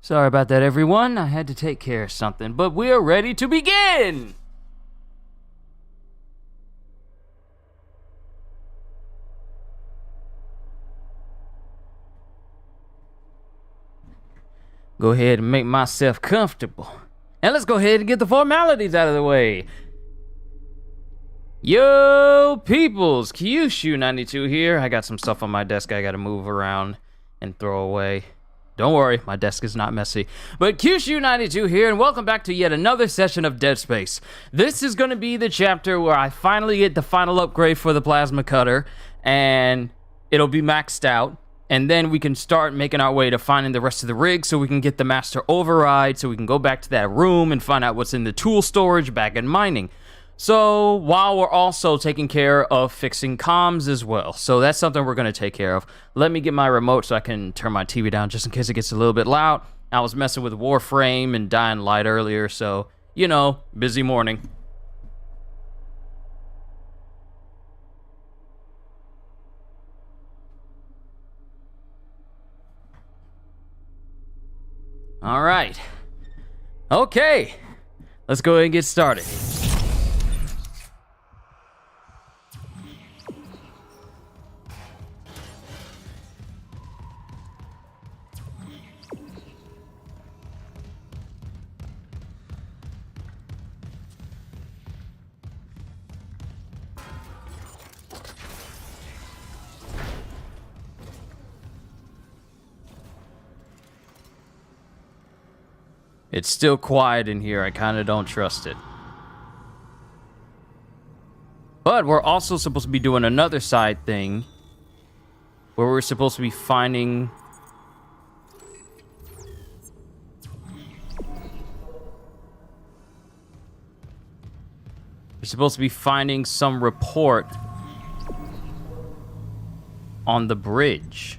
Sorry about that, everyone. I had to take care of something, but we're ready to begin! Go ahead and make myself comfortable. And let's go ahead and get the formalities out of the way. Yo, peoples, Kyushu92 here. I got some stuff on my desk I gotta move around and throw away. Don't worry, my desk is not messy. But Kyushu92 here, and welcome back to yet another session of Dead Space. This is gonna be the chapter where I finally get the final upgrade for the plasma cutter, and it'll be maxed out. And then we can start making our way to finding the rest of the rig so we can get the master override, so we can go back to that room and find out what's in the tool storage back in mining. So, while we're also taking care of fixing comms as well. So that's something we're going to take care of. Let me get my remote so I can turn my TV down just in case it gets a little bit loud. I was messing with Warframe and Dying Light earlier, so, you know, busy morning. All right. Okay. Let's go ahead and get started. It's still quiet in here. I kind of don't trust it. But we're also supposed to be doing another side thing where we're supposed to be finding... We're supposed to be finding some report on the bridge.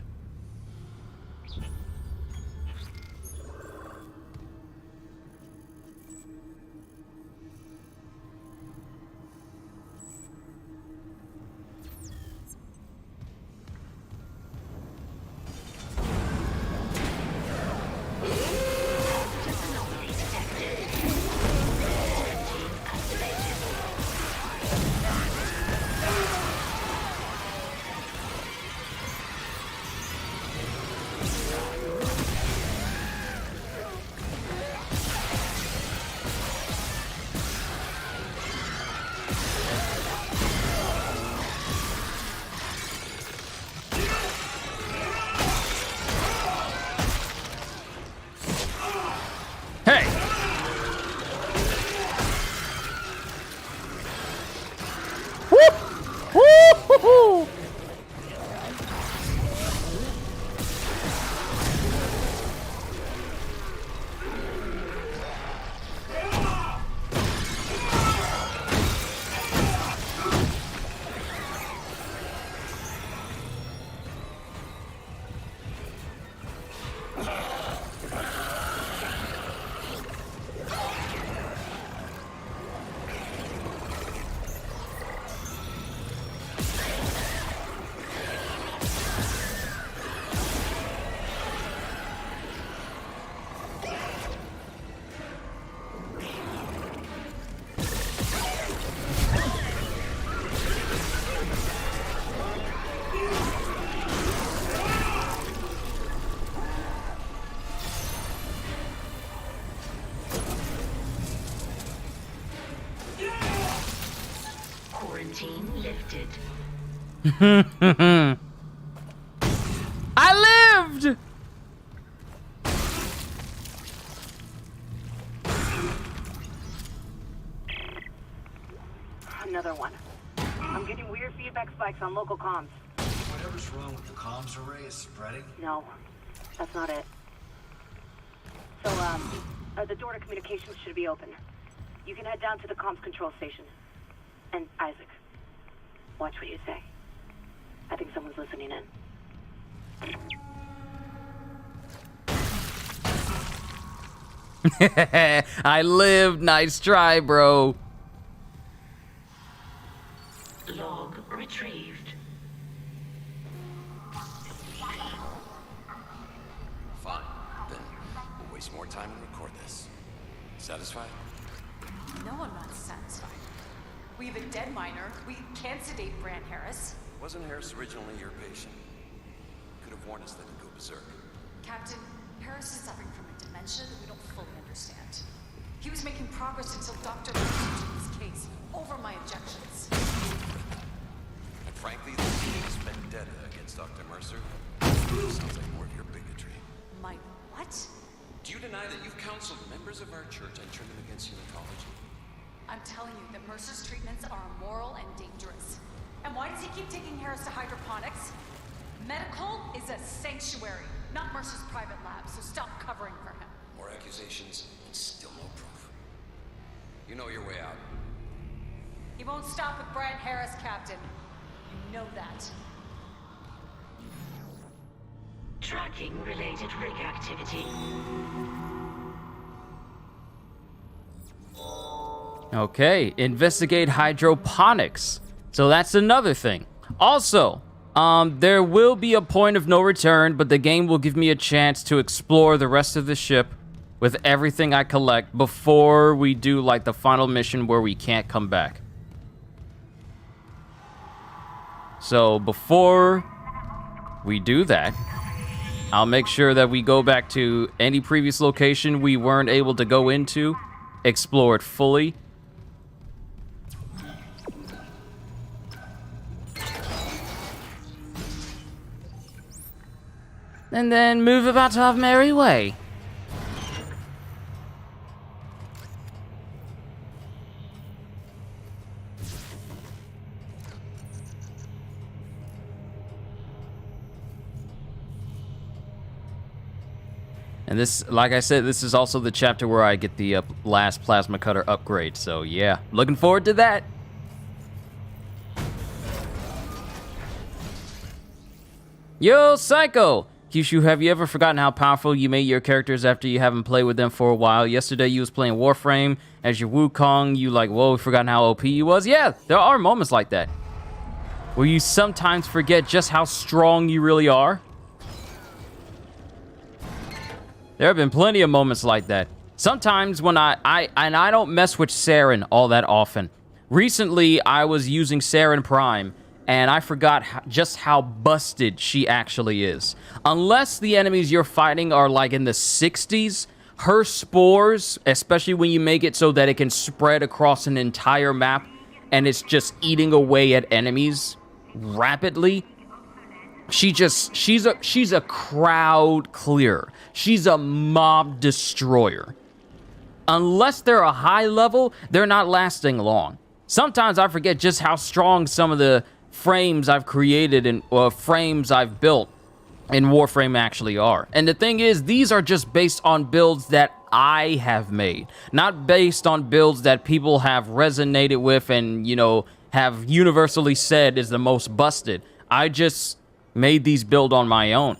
Hey! Whoop! Woo-hoo-hoo! Quarantine lifted. I lived! Another one. I'm getting weird feedback spikes on local comms. Whatever's wrong with the comms array is spreading? No, that's not it. So, the door to communications should be open. You can head down to the comms control station. And Isaac, watch what you say. I think someone's listening in. I lived. Nice try, bro. Log retrieved. Fine, then we'll waste Satisfied? No, I'm not satisfied. We have a dead miner. We can't sedate Brand Harris. Wasn't Harris originally your patient? Could have warned us that he'd go berserk. Captain, Harris is suffering from a dementia that we don't fully understand. He was making progress until Dr. Mercer took his case over my objections. And frankly, the team's vendetta against Dr. Mercer sounds like more of your bigotry. My what? Do you deny that you've counseled members of our church and turned them against unitology? I'm telling you that Mercer's treatments are immoral and dangerous. And why does he keep taking Harris to hydroponics? Medical is a sanctuary, not Mercer's private lab, so stop covering for him. More accusations and still no proof. You know your way out. He won't stop with Brand Harris, Captain. You know that. Tracking related rig activity. Okay, investigate hydroponics. So that's another thing. Also, there will be a point of no return, but the game will give me a chance to explore the rest of the ship with everything I collect before we do like the final mission where we can't come back. So before we do that, I'll make sure that we go back to any previous location we weren't able to go into, explore it fully. And then move about our merry way. And this, like I said, this is also the chapter where I get the last plasma cutter upgrade. So yeah, looking forward to that. Yo, Psycho! Kyushu, have you ever forgotten how powerful you made your characters after you haven't played with them for a while? Yesterday you was playing Warframe as your Wukong. You like, whoa, forgotten how OP you was? Yeah, there are moments like that. Where you sometimes forget just how strong you really are. There have been plenty of moments like that. Sometimes when I don't mess with Saren all that often. Recently, I was using Saren Prime, and I forgot just how busted she actually is. Unless the enemies you're fighting are like in the 60s, her spores, especially when you make it so that it can spread across an entire map, and it's just eating away at enemies rapidly. She's a crowd clearer. She's a mob destroyer. Unless they're a high level, they're not lasting long. Sometimes I forget just how strong some of the frames I've created and frames I've built in Warframe actually are. And the thing is, these are just based on builds that I have made, not based on builds that people have resonated with and, you know, have universally said is the most busted. I just made these builds on my own.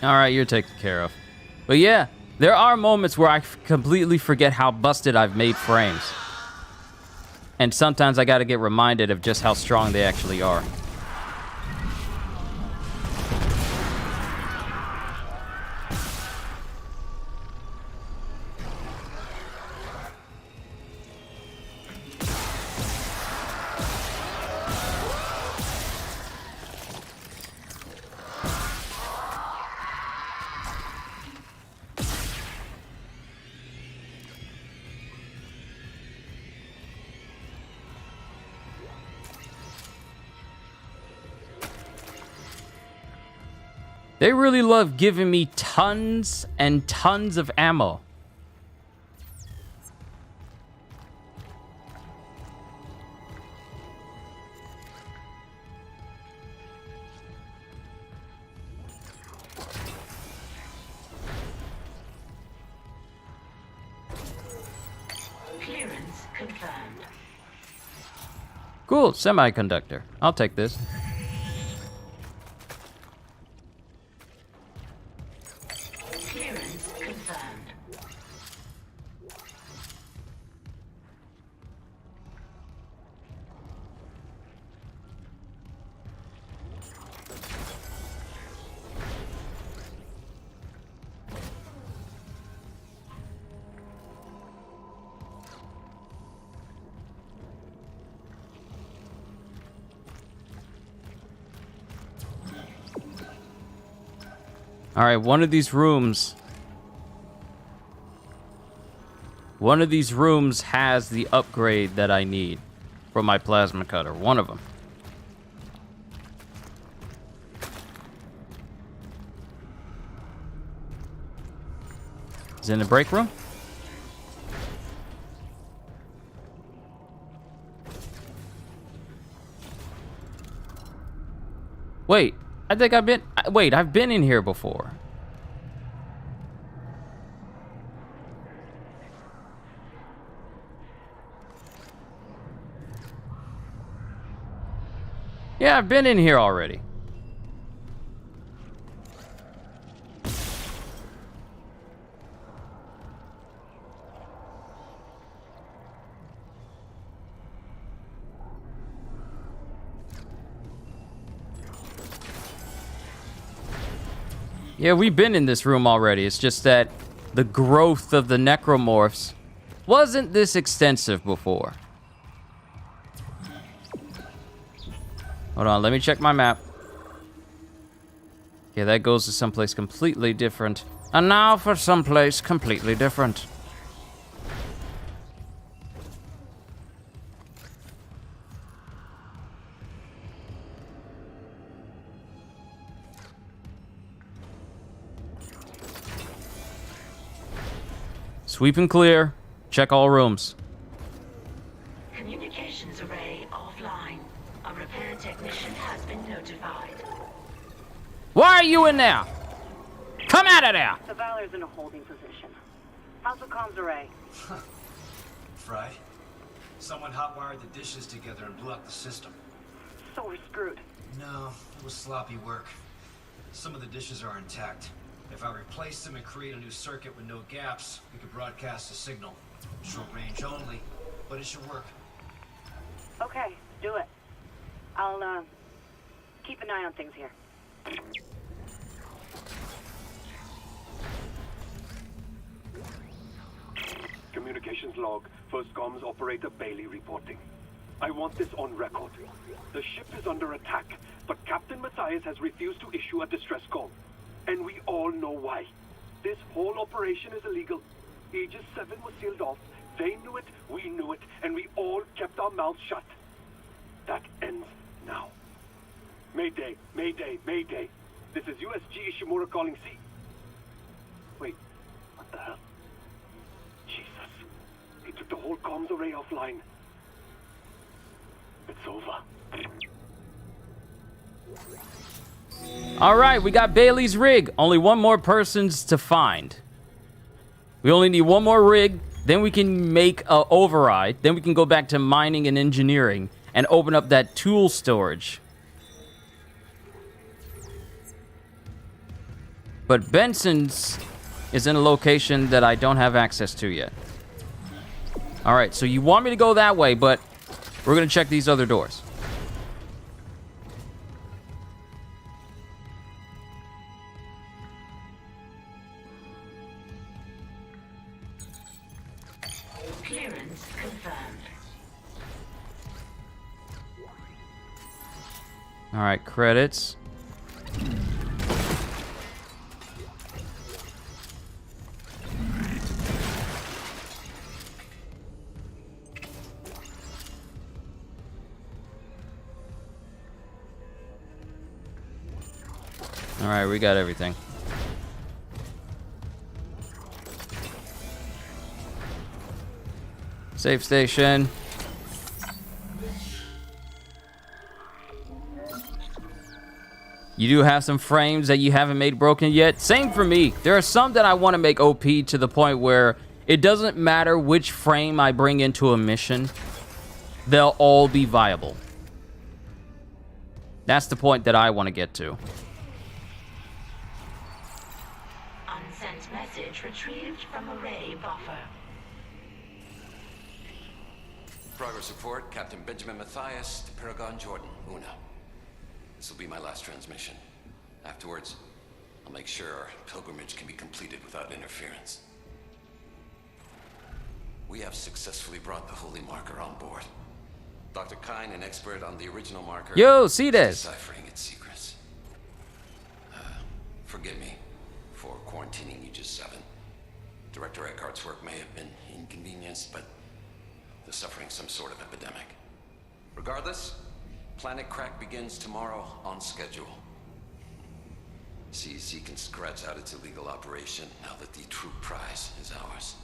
All right, you're taken care of. But yeah, there are moments where I completely forget how busted I've made frames. And sometimes I gotta get reminded of just how strong they actually are. They really love giving me tons and tons of ammo. Clearance confirmed. Cool, semiconductor. I'll take this. Clearance confirmed. All right, one of these rooms has the upgrade that I need for my plasma cutter. One of them. Is it in the break room? Wait, I think I've been in here before. Yeah, I've been in here already. Yeah, we've been in this room already. It's just that the growth of the necromorphs wasn't this extensive before. Hold on, let me check my map. Okay, that goes to someplace completely different. And now for someplace completely different. Sweep and clear. Check all rooms. Communications array offline. A repair technician has been notified. Why are you in there? Come out of there! The Valor's in a holding position. How's the comms array? Fried. Someone hotwired the dishes together and blew up the system. So we're screwed. No, it was sloppy work. Some of the dishes are intact. If I replace them and create a new circuit with no gaps, we could broadcast a signal. Short range only, but it should work. Okay, do it. I'll, keep an eye on things here. Communications log. First comms operator Bailey reporting. I want this on record. The ship is under attack, but Captain Matthias has refused to issue a distress call. And we all know why. This whole operation is illegal. Aegis 7 was sealed off. They knew it, we knew it, and we all kept our mouths shut. That ends now. Mayday, Mayday, Mayday. This is USG Ishimura calling C. Wait, what the hell? Jesus. He took the whole comms array offline. It's over. All right, we got Bailey's rig. Only one more person's to find. We only need one more rig. Then we can make a override. Then we can go back to mining and engineering and open up that tool storage. But Benson's is in a location that I don't have access to yet. All right, so you want me to go that way, but We're gonna check these other doors. Clearance confirmed. All right, credits. All right, we got everything. Safe station. You do have some frames that you haven't made broken yet. Same for me. There are some that I want to make OP to the point where it doesn't matter which frame I bring into a mission. They'll all be viable. That's the point that I want to get to. Unsent message retrieved from array buffer. Progress report, Captain Benjamin Mathias to Paragon Jordan, Una. This will be my last transmission. Afterwards, I'll make sure our pilgrimage can be completed without interference. We have successfully brought the Holy Marker on board. Dr. Kine, an expert on the original marker, Yo, see is this. deciphering its secrets. Forgive me for quarantining you just 7. Director Eckhart's work may have been inconvenienced, but they're suffering some sort of epidemic. Regardless, Planet Crack begins tomorrow on schedule. CEC can scratch out its illegal operation now that the true prize is ours.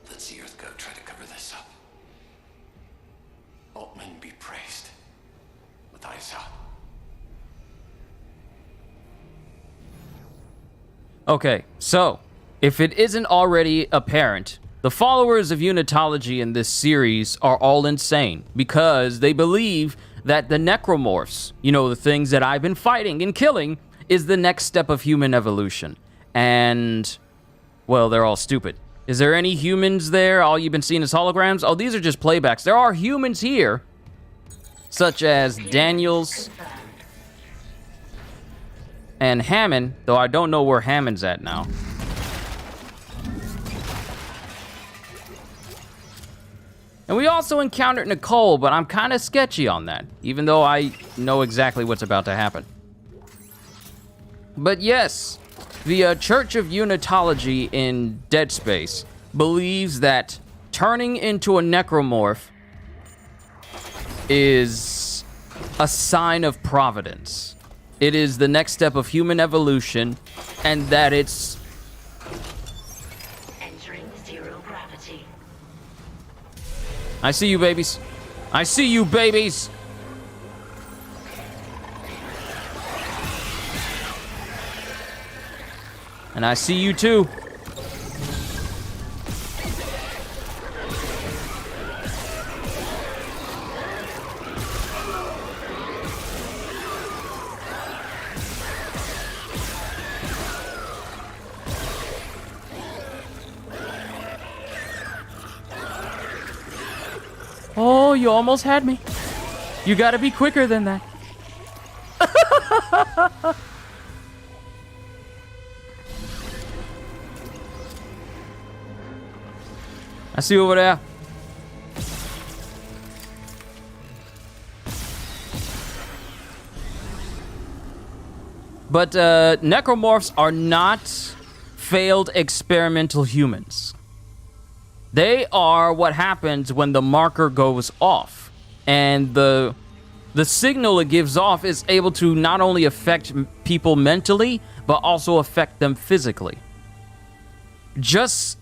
Let's see EarthGov try to cover this up. Altman be praised. Matthias out. Okay, so, if it isn't already apparent, the followers of Unitology in this series are all insane because they believe that the necromorphs, you know, the things that I've been fighting and killing, is the next step of human evolution. And, well, they're all stupid. Is there any humans there? All you've been seeing is holograms? Oh, these are just playbacks. There are humans here, such as Daniels and Hammond, though I don't know where Hammond's at now. And we also encountered Nicole, but I'm kind of sketchy on that, even though I know exactly what's about to happen. But yes, the Church of Unitology in Dead Space believes that turning into a necromorph is a sign of providence. It is the next step of human evolution, and that it's Entering zero gravity. I see you, babies. I see you, babies. And I see you too. Oh, you almost had me. You gotta be quicker than that. I see you over there. But necromorphs are not failed experimental humans. They are what happens when the marker goes off. And the signal it gives off is able to not only affect people mentally, but also affect them physically. Just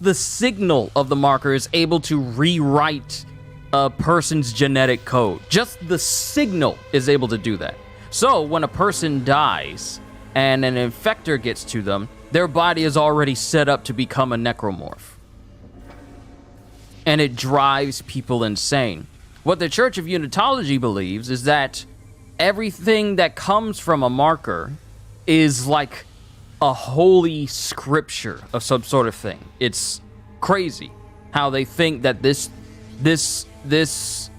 the signal of the marker is able to rewrite a person's genetic code. Just the signal is able to do that. So when a person dies and an infector gets to them, their body is already set up to become a necromorph. And it drives people insane. What the Church of Unitology believes is that everything that comes from a marker is like a holy scripture of some sort of thing. It's crazy how they think that this this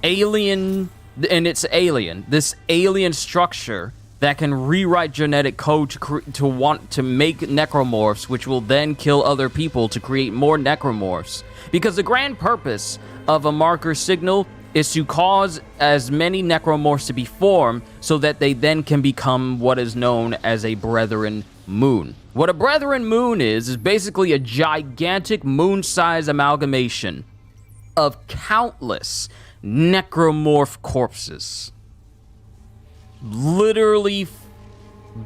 alien, and it's alien, this alien structure that can rewrite genetic code to want to make necromorphs, which will then kill other people to create more necromorphs. Because the grand purpose of a marker signal is to cause as many necromorphs to be formed so that they then can become what is known as a brethren moon. What a brethren moon is basically a gigantic moon-sized amalgamation of countless necromorph corpses. Literally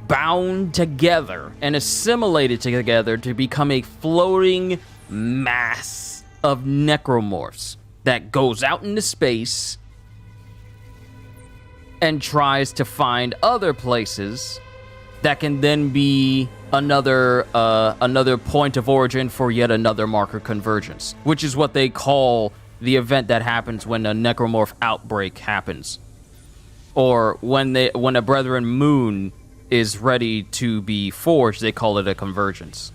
bound together and assimilated together to become a floating mass of necromorphs that goes out into space and tries to find other places that can then be another point of origin for yet another marker convergence, which is what they call the event that happens when a necromorph outbreak happens, or when a brethren moon is ready to be forged. They call it a convergence.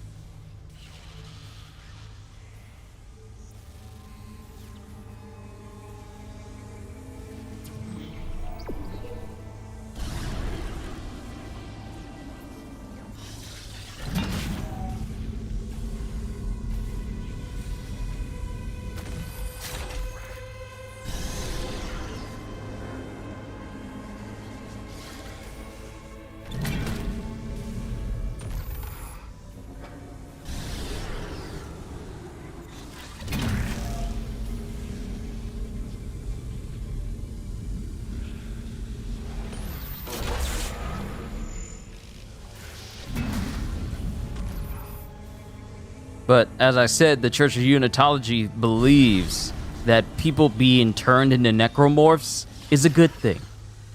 But as I said, the Church of Unitology believes that people being turned into necromorphs is a good thing.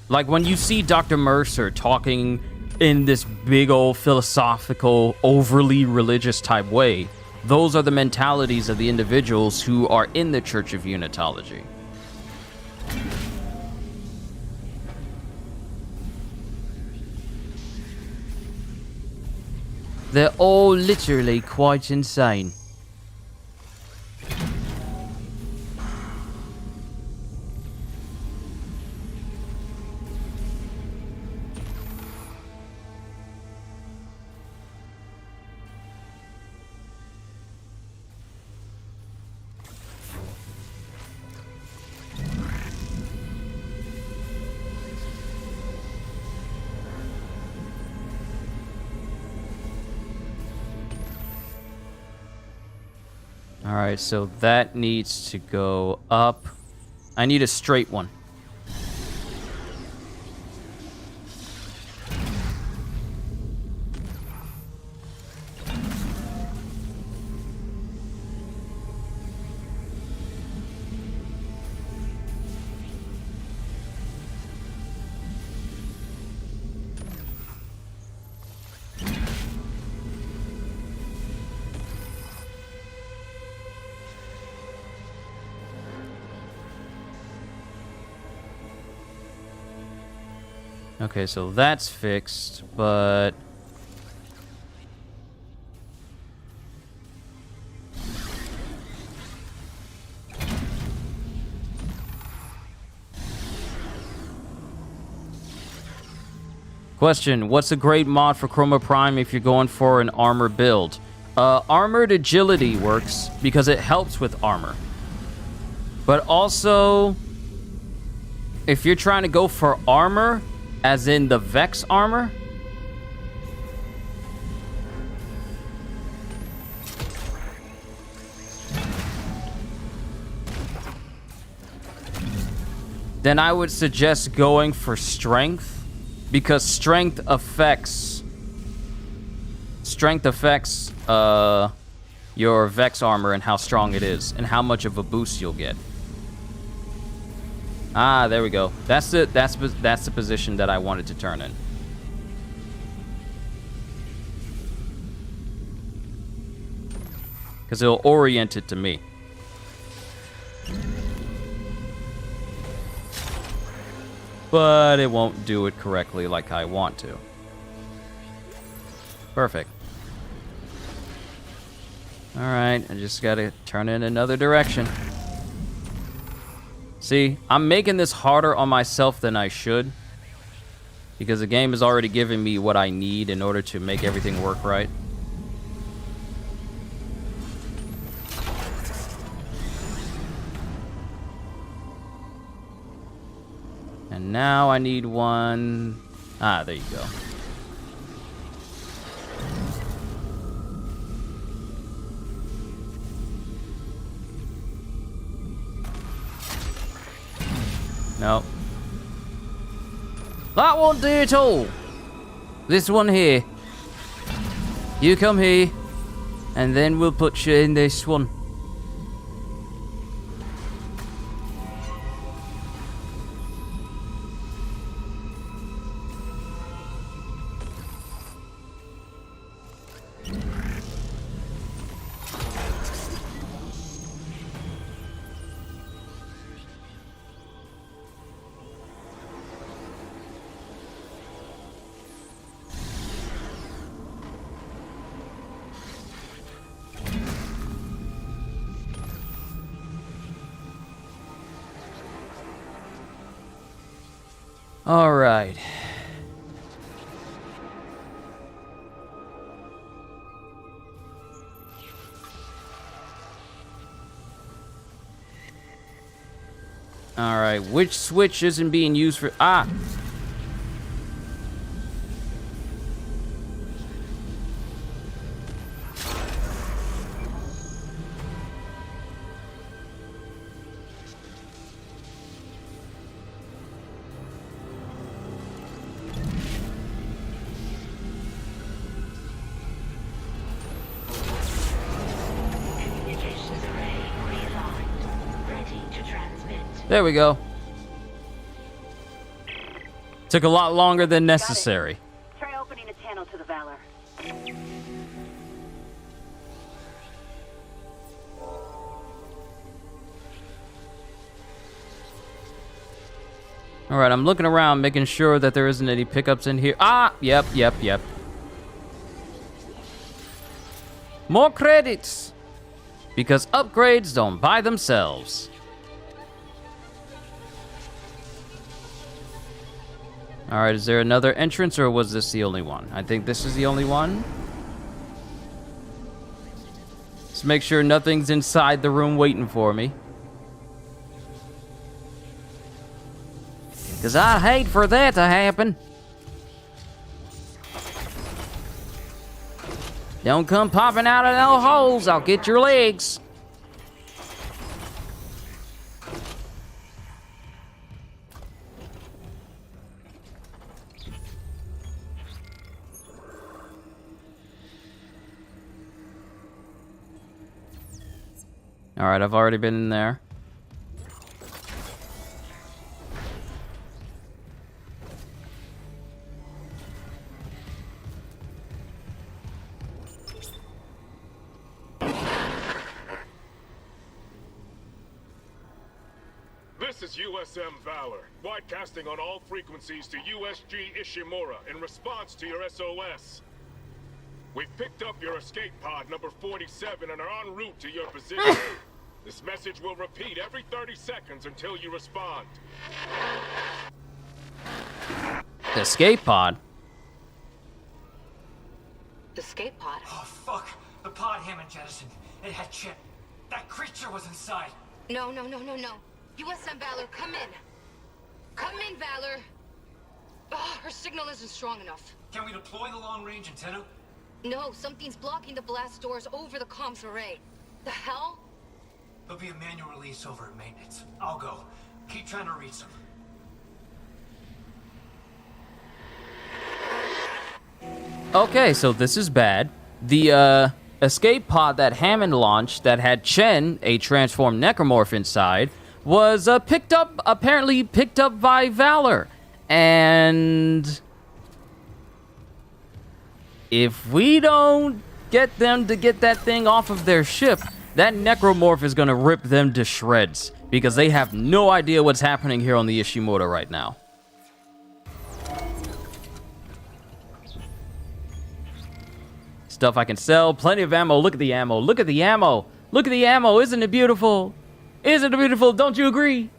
Like when you see Dr. Mercer talking in this big old philosophical, overly religious type way, those are the mentalities of the individuals who are in the Church of Unitology. They're all literally quite insane. Alright, so that needs to go up. I need a straight one. Okay, so that's fixed, but... Question, what's a great mod for Chroma Prime if you're going for an armor build? Armored agility works because it helps with armor. But also, if you're trying to go for armor, as in the Vex armor, then I would suggest going for strength, because strength affects your Vex armor and how strong it is and how much of a boost you'll get. Ah, there we go. That's the position that I wanted to turn in. Because it'll orient it to me. But it won't do it correctly like I want to. Perfect. Alright, I just gotta turn in another direction. See, I'm making this harder on myself than I should. Because the game is already giving me what I need in order to make everything work right. And now I need one... Ah, there you go. Nope. That won't do at all. This one here. You come here, and then we'll put you in this one. All right. All right, which switch isn't being used for... Ah! Communications array realigned. Ready to transmit. There we go. Took a lot longer than necessary. Try opening a channel to the Valor. All right, I'm looking around, making sure that there isn't any pickups in here. Ah, yep. More credits! Because upgrades don't buy themselves. All right, is there another entrance, or was this the only one? I think this is the only one. Let's make sure nothing's inside the room waiting for me. Because I'd hate for that to happen. Don't come popping out of no holes. I'll get your legs. All right, I've already been in there. This is USM Valor, broadcasting on all frequencies to USG Ishimura in response to your SOS. We've picked up your escape pod number 47 and are en route to your position. This message will repeat every 30 seconds until you respond. Escape pod. Escape pod? Oh, fuck. The pod Hammond jettisoned. It had Chip. That creature was inside. No. USM Valor, come in. Come in, Valor. Oh, her signal isn't strong enough. Can we deploy the long-range antenna? No, something's blocking the blast doors over the comms array. The hell? There'll be a manual release over at maintenance. I'll go. Keep trying to reach them. Okay, so this is bad. The escape pod that Hammond launched that had Chen, a transformed necromorph inside, was apparently picked up by Valor. And if we don't get them to get that thing off of their ship, that necromorph is gonna rip them to shreds because they have no idea what's happening here on the Ishimura right now. Stuff I can sell, plenty of ammo. Look at the ammo, look at the ammo, look at the ammo. Isn't it beautiful? Isn't it beautiful? Don't you agree?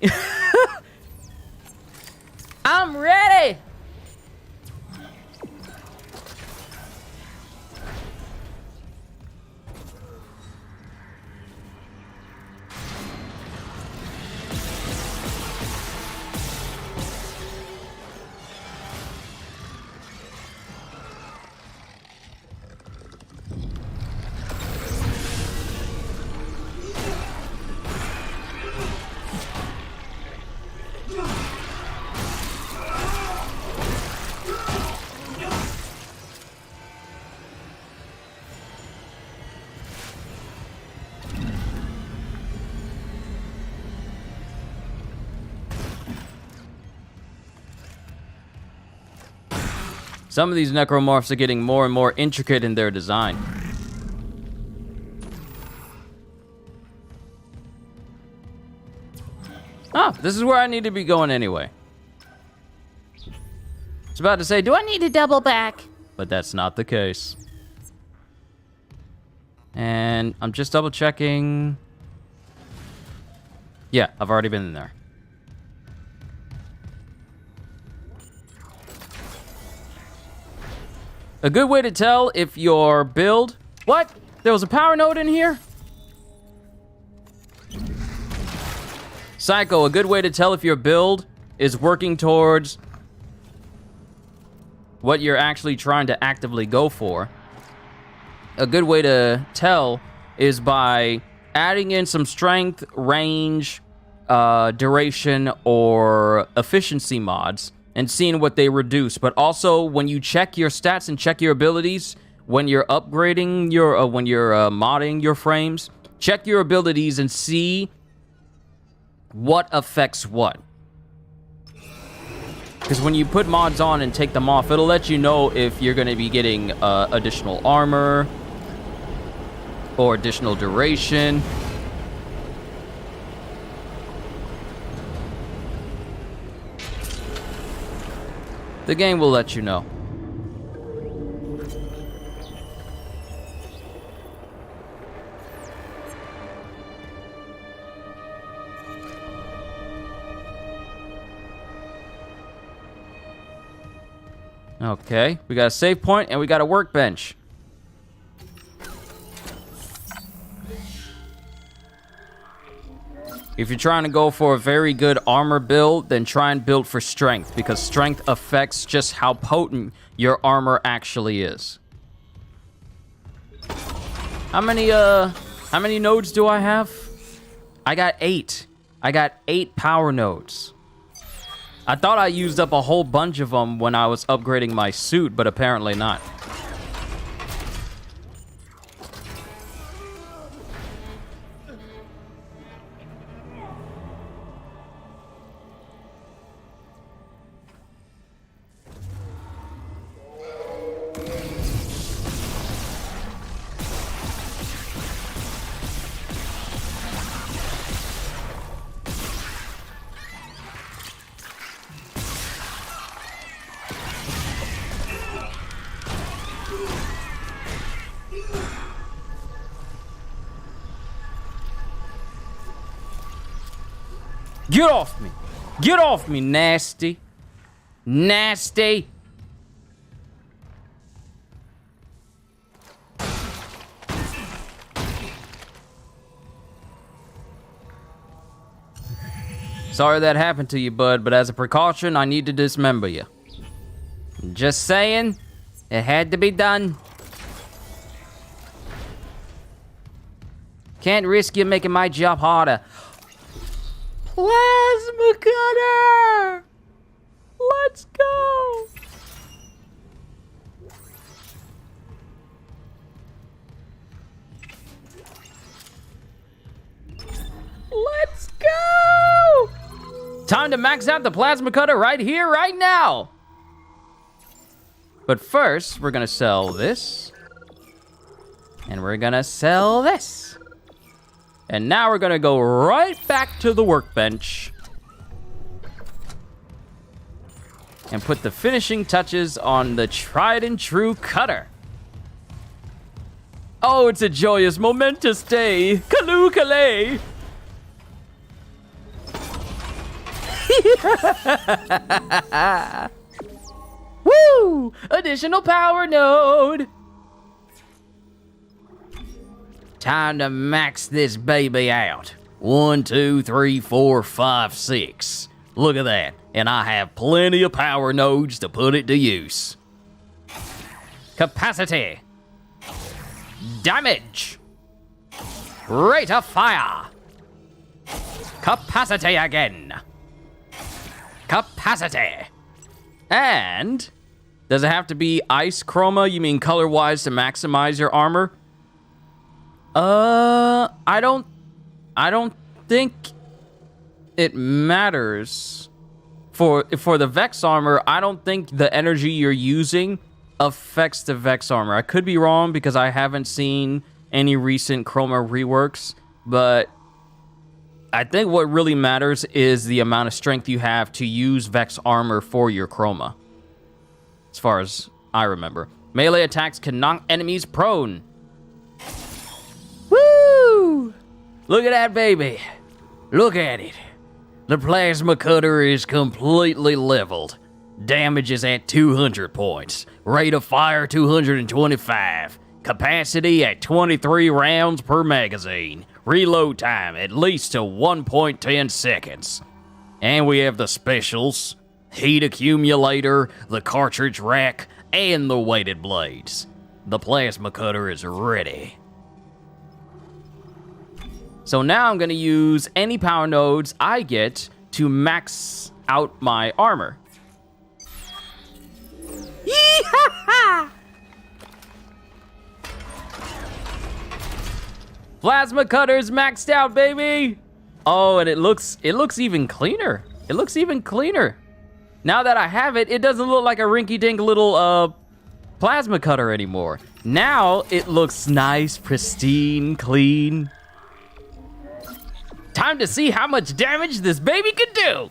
Some of these necromorphs are getting more and more intricate in their design. Ah, this is where I need to be going anyway. I was about to say, do I need to double back? But that's not the case. And I'm just double checking. Yeah, I've already been in there. A good way to tell if your build... What? There was a power node in here? Psycho, a good way to tell if your build is working towards what you're actually trying to actively go for. A good way to tell is by adding in some strength, range, duration, or efficiency mods and seeing what they reduce. But also, when you check your stats and check your abilities, when you're upgrading your, when you're modding your frames, check your abilities and see what affects what. Because when you put mods on and take them off, it'll let you know if you're going to be getting additional armor or additional duration. The game will let you know. Okay, we got a save point and we got a workbench. If you're trying to go for a very good armor build, then try and build for strength, because strength affects just how potent your armor actually is. How many nodes do I have? I got 8. I got 8 power nodes. I thought I used up a whole bunch of them when I was upgrading my suit, but apparently not. Get off me! Get off me, nasty! Nasty! Sorry that happened to you, bud, but as a precaution, I need to dismember you. Just saying, it had to be done. Can't risk you making my job harder. Plasma cutter! Let's go! Let's go! Time to max out the plasma cutter right here, right now! But first, we're gonna sell this. And we're gonna sell this. And now we're gonna go right back to the workbench and put the finishing touches on the tried and true cutter. Oh, it's a joyous, momentous day. Kaloo Kalay. Woo! Additional power node. Time to max this baby out. 1, 2, 3, 4, 5, 6. Look at that. And I have plenty of power nodes to put it to use. Capacity. Damage. Rate of fire. Capacity again. Capacity. And does it have to be ice chroma? You mean color-wise to maximize your armor? I don't think it matters for the Vex armor, I don't think the energy you're using affects the Vex armor. I could be wrong because I haven't seen any recent Chroma reworks, but I think what really matters is the amount of strength you have to use Vex armor for your Chroma, as far as I remember. Melee attacks can knock enemies prone. Woo! Look at that baby. Look at it. The plasma cutter is completely leveled. Damage is at 200 points. Rate of fire 225. Capacity at 23 rounds per magazine. Reload time at least to 1.10 seconds. And we have the specials. Heat accumulator, the cartridge rack, and the weighted blades. The plasma cutter is ready. So now I'm going to use any power nodes I get to max out my armor. Yee-ha-ha! Plasma cutter's maxed out, baby! Oh, and it looks even cleaner. It looks even cleaner. Now that I have it, it doesn't look like a rinky-dink little plasma cutter anymore. Now it looks nice, pristine, clean. Time to see how much damage this baby can do.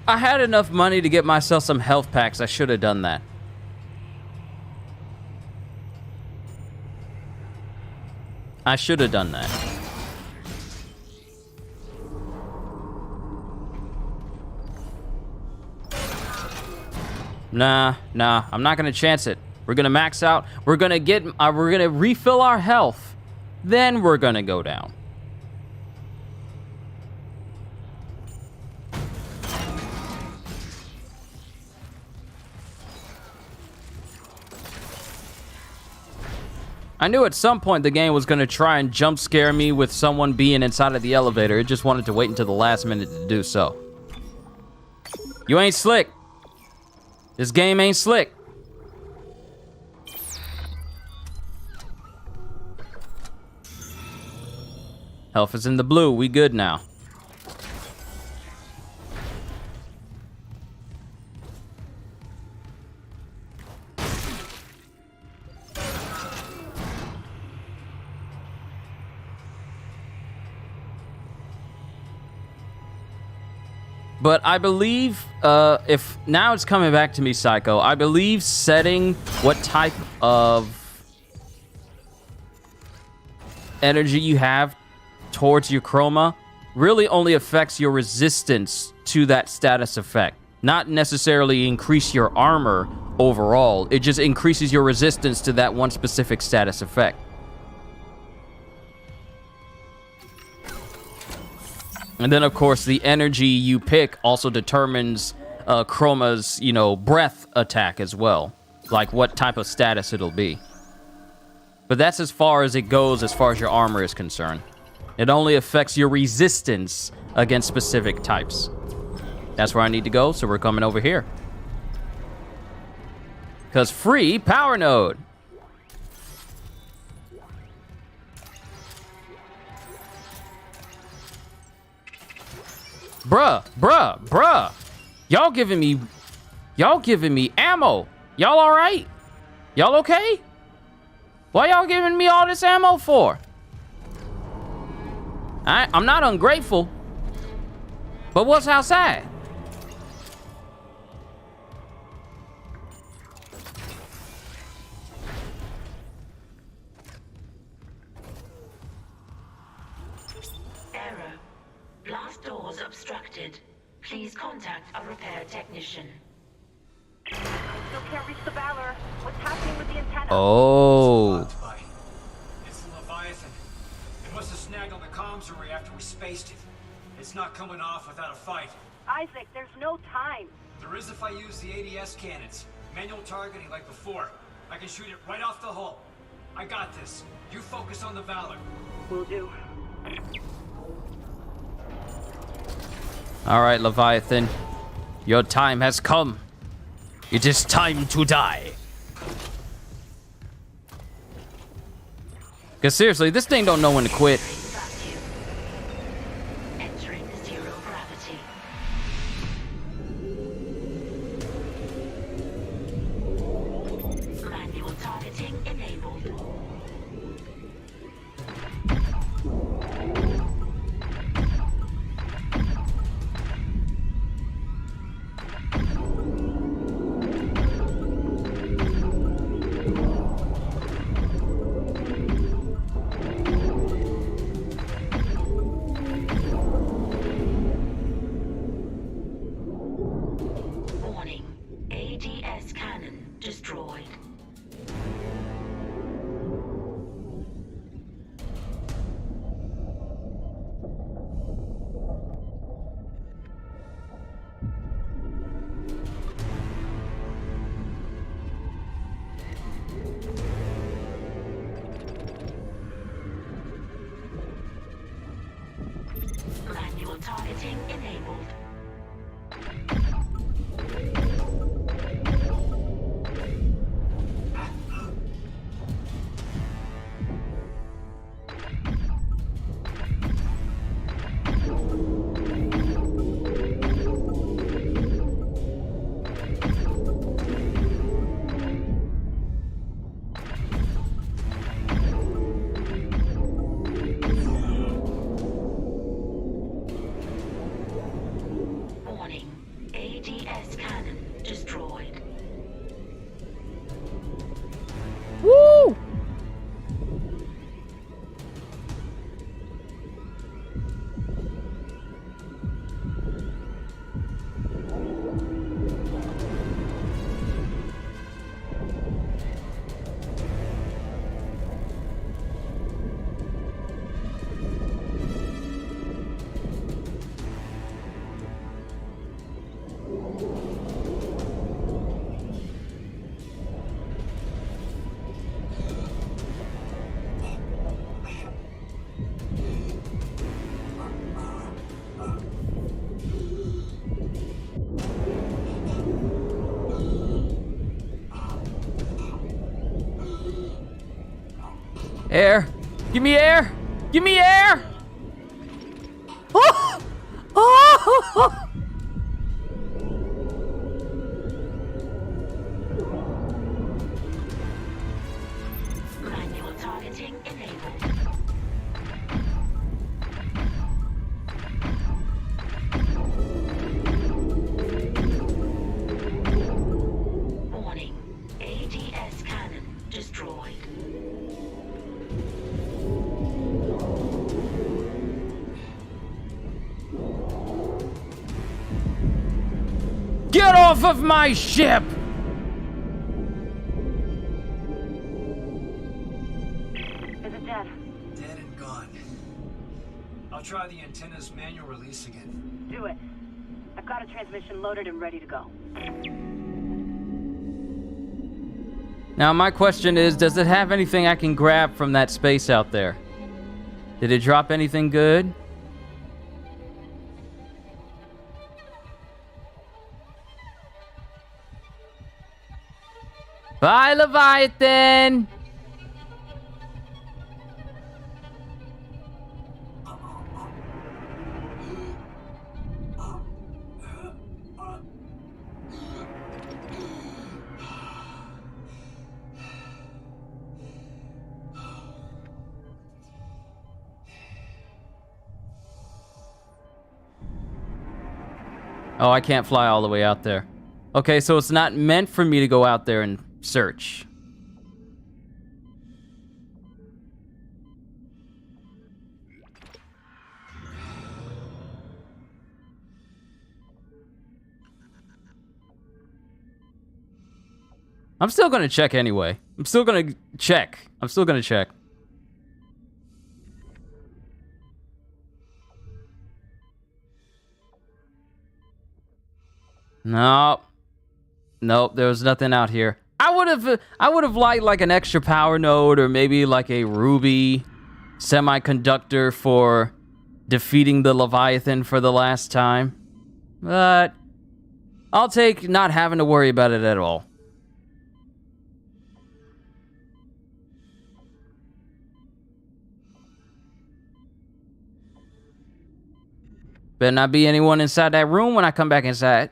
I had enough money to get myself some health packs. I should have done that. I should have done that. Nah, I'm not gonna chance it. We're gonna max out. We're gonna refill our health. Then we're gonna go down. I knew at some point the game was gonna try and jump scare me with someone being inside of the elevator. It just wanted to wait until the last minute to do so. You ain't slick. This game ain't slick. Health is in the blue. We good now. But I believe, if now it's coming back to me, Psycho, I believe setting what type of energy you have towards your chroma really only affects your resistance to that status effect. Not necessarily increase your armor overall. It just increases your resistance to that one specific status effect. And then, of course, the energy you pick also determines Chroma's, breath attack as well. Like what type of status it'll be. But that's as far as it goes as far as your armor is concerned. It only affects your resistance against specific types. That's where I need to go, so we're coming over here. Because free power node. Bruh. Y'all giving me ammo. Y'all all right? Y'all okay? Why y'all giving me all this ammo for? I'm not ungrateful. But what's outside? Blast doors obstructed. Please contact a repair technician. Still can't reach the Valor. What's happening with the antenna? Oh. It's the Leviathan. comms array after we spaced it. It's not coming off without a fight. Isaac, there's no time. There is if I use the ADS cannons. Manual targeting like before. I can shoot it right off the hull. I got this. You focus on the Valor. Will do. All right, Leviathan. Your time has come. It is time to die. Because seriously, this thing don't know when to quit. Vacuum. Entering zero gravity. Manual targeting enabled. Warning. ADS cannon destroyed. Manual targeting enabled. Warning. ADS cannon destroyed. Woo! Air! Give me air! Give me air! Oh! Oh! Manual targeting enabled. Warning. ADS cannon destroyed. Get off of my ship! Is it dead? Dead and gone. I'll try the antenna's manual release again. Do it. I've got a transmission loaded and ready to go. Now my question is, does it have anything I can grab from that space out there? Did it drop anything good? Bye, Leviathan! Oh, I can't fly all the way out there. Okay, so it's not meant for me to go out there and search. I'm still gonna check anyway. I'm still gonna check. No. Nope, there was nothing out here. I would have liked like an extra power node or maybe like a ruby semiconductor for defeating the Leviathan for the last time. But I'll take not having to worry about it at all. Better not be anyone inside that room when I come back inside.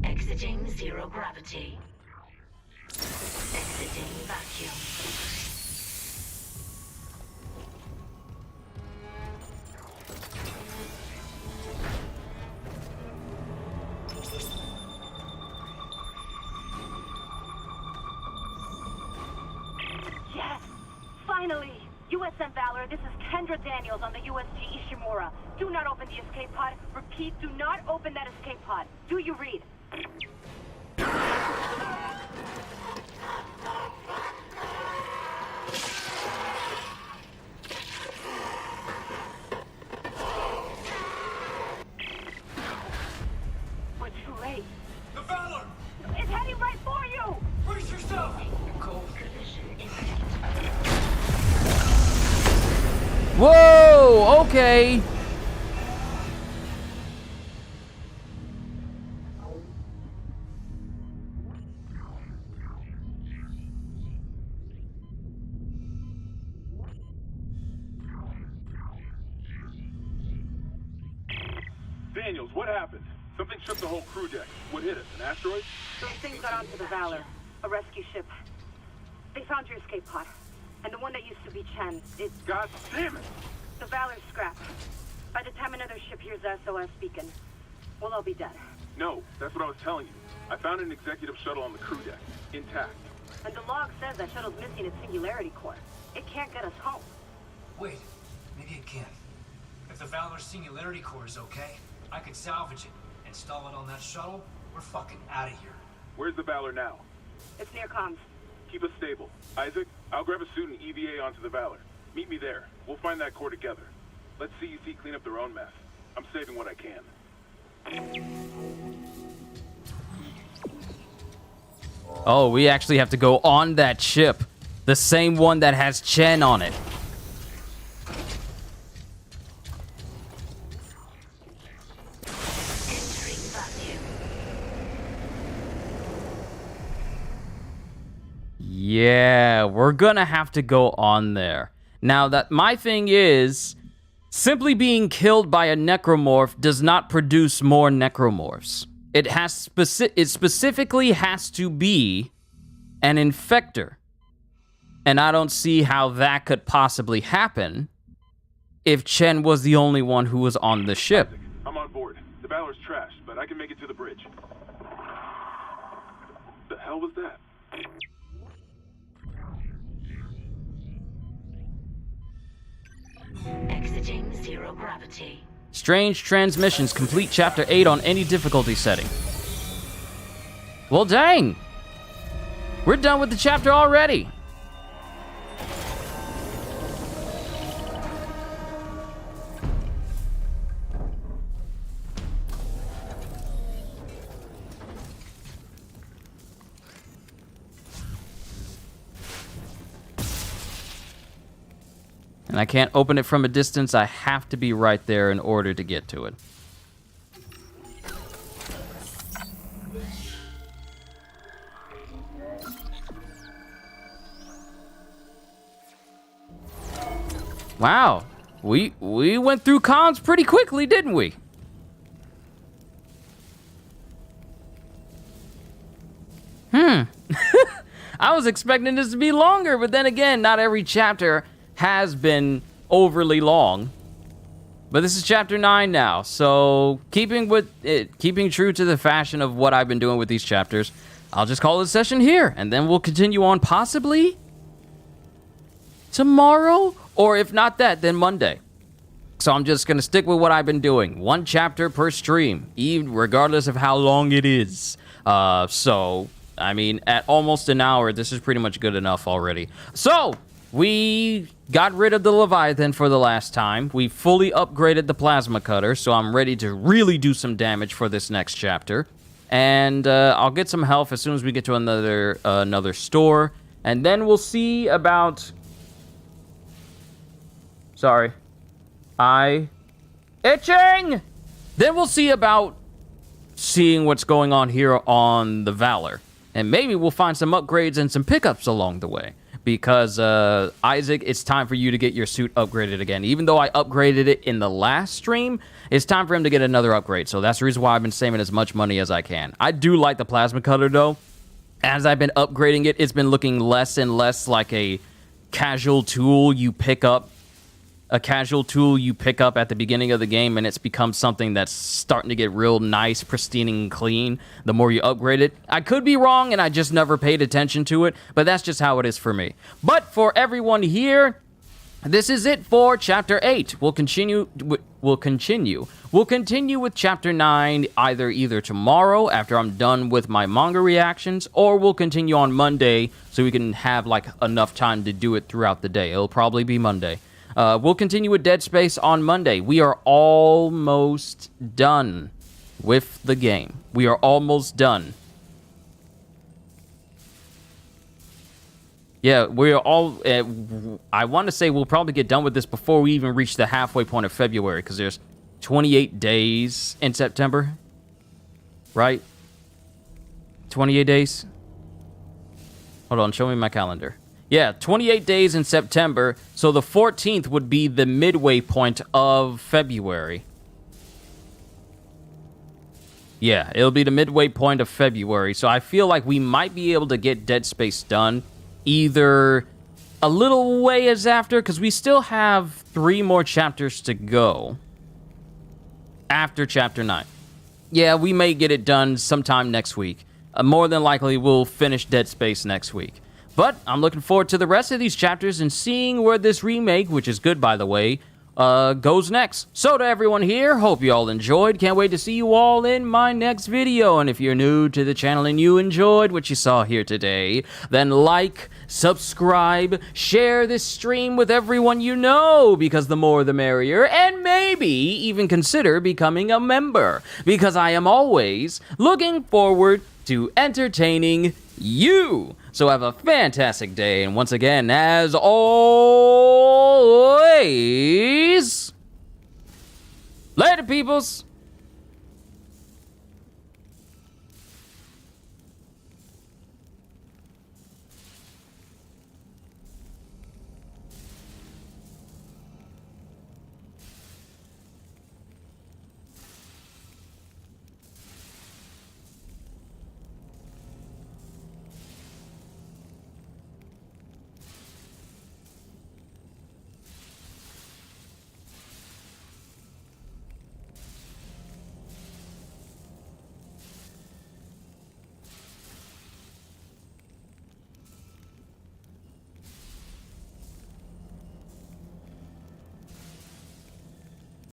Exiting zero gravity. Exiting vacuum. Yes! Finally! USM Valor, this is Kendra Daniels on the USG Ishimura. Do not open the escape pod. Repeat, do not open that escape pod. Do you read? We're too late. The Valor! It's heading right for you! Brace yourself! Cold collision imminent. Whoa, okay. Daniels, what happened? Something shook the whole crew deck. What hit us? An asteroid? Those things got onto the Valor, a rescue ship. They found your escape pod. And the one that used to be Chen, God damn it! the Valor's scrapped. By the time another ship hears the SOS beacon, we'll all be dead. No, that's what I was telling you. I found an executive shuttle on the crew deck, intact. And the log says that shuttle's missing its singularity core. It can't get us home. Wait, maybe it can. If the Valor's singularity core is okay, I could salvage it, install it on that shuttle. We're fucking out of here. Where's the Valor now? It's near comms. Keep us stable. Isaac, I'll grab a suit and EVA onto the Valor. Meet me there. We'll find that core together. Let CEC clean up their own mess. I'm saving what I can. Oh, we actually have to go on that ship. The same one that has Chen on it. Entering vacuum. Yeah, we're gonna have to go on there. Now, that my thing is, simply being killed by a necromorph does not produce more necromorphs. It specifically has to be an infector. And I don't see how that could possibly happen if Chen was the only one who was on the ship. Isaac, I'm on board. The Valor's trashed, but I can make it to the bridge. The hell was that? Exiting zero gravity. Strange transmissions complete chapter 8 on any difficulty setting. Well, dang. We're done with the chapter already. And I can't open it from a distance. I have to be right there in order to get to it. Wow. We went through cons pretty quickly, didn't we? I was expecting this to be longer, but then again, not every chapter has been overly long. But this is chapter 9 now, so keeping true to the fashion of what I've been doing with these chapters, I'll just call this session here, and then we'll continue on possibly tomorrow, or if not that, then Monday. So I'm just gonna stick with what I've been doing. One chapter per stream, even regardless of how long it is. So, I mean, at almost an hour, this is pretty much good enough already. So, we got rid of the Leviathan for the last time. We fully upgraded the plasma cutter, so I'm ready to really do some damage for this next chapter. And I'll get some health as soon as we get to another store. And then we'll see about... Sorry. Itching! Then we'll see about seeing what's going on here on the Valor. And maybe we'll find some upgrades and some pickups along the way. Because, Isaac, it's time for you to get your suit upgraded again. Even though I upgraded it in the last stream, it's time for him to get another upgrade. So that's the reason why I've been saving as much money as I can. I do like the plasma cutter, though. As I've been upgrading it, it's been looking less and less like a casual tool you pick up. A casual tool you pick up at the beginning of the game, and it's become something that's starting to get real nice, pristine, and clean the more you upgrade it. I could be wrong, and I just never paid attention to it, but that's just how it is for me. But for everyone here, this is it for Chapter 8. We'll continue with Chapter 9 either tomorrow after I'm done with my manga reactions, or we'll continue on Monday so we can have, like, enough time to do it throughout the day. It'll probably be Monday. We'll continue with Dead Space on Monday. We are almost done with the game. We are almost done. Yeah, we're all... I want to say we'll probably get done with this before we even reach the halfway point of February, because there's 28 days in September. Right? 28 days? Hold on, show me my calendar. Yeah, 28 days in September, so the 14th would be the midway point of February. Yeah, it'll be the midway point of February, so I feel like we might be able to get Dead Space done either a little ways after, because we still have 3 more chapters to go after Chapter 9. Yeah, we may get it done sometime next week. More than likely, we'll finish Dead Space next week. But I'm looking forward to the rest of these chapters and seeing where this remake, which is good by the way, goes next. So to everyone here, hope you all enjoyed. Can't wait to see you all in my next video. And if you're new to the channel and you enjoyed what you saw here today, then like, subscribe, share this stream with everyone you know, because the more the merrier, and maybe even consider becoming a member, because I am always looking forward to entertaining you. So have a fantastic day, and once again, as always, later, peoples!